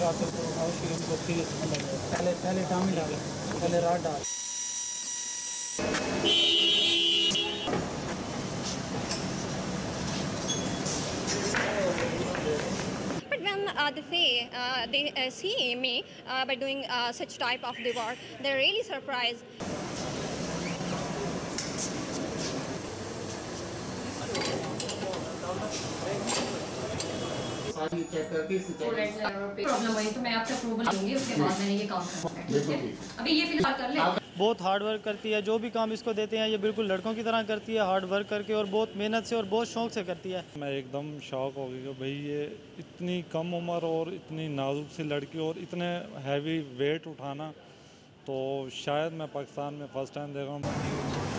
रात को उठाओ फिर उनको फिर पहले पहले टांग डाले, पहले रात डाल। But when they see me by doing such type of the work, they're really surprised. Problem हुई तो मैं आपसे अप्रूवल लूंगी, उसके बाद मैंने ये काम करना है, ठीक है? अभी ये फिलहाल कर ले। बहुत हार्ड वर्क करती है, जो भी काम इसको देते हैं ये बिल्कुल लड़कों की तरह करती है, हार्ड वर्क करके और बहुत मेहनत से और बहुत शौक से करती है। मैं एकदम शॉक हो गया कि भाई ये इतनी कम उम्र और इतनी नाजुक सी लड़की और इतने हैवी वेट उठाना, तो शायद मैं पाकिस्तान में फ़र्स्ट टाइम देख रहा हूँ।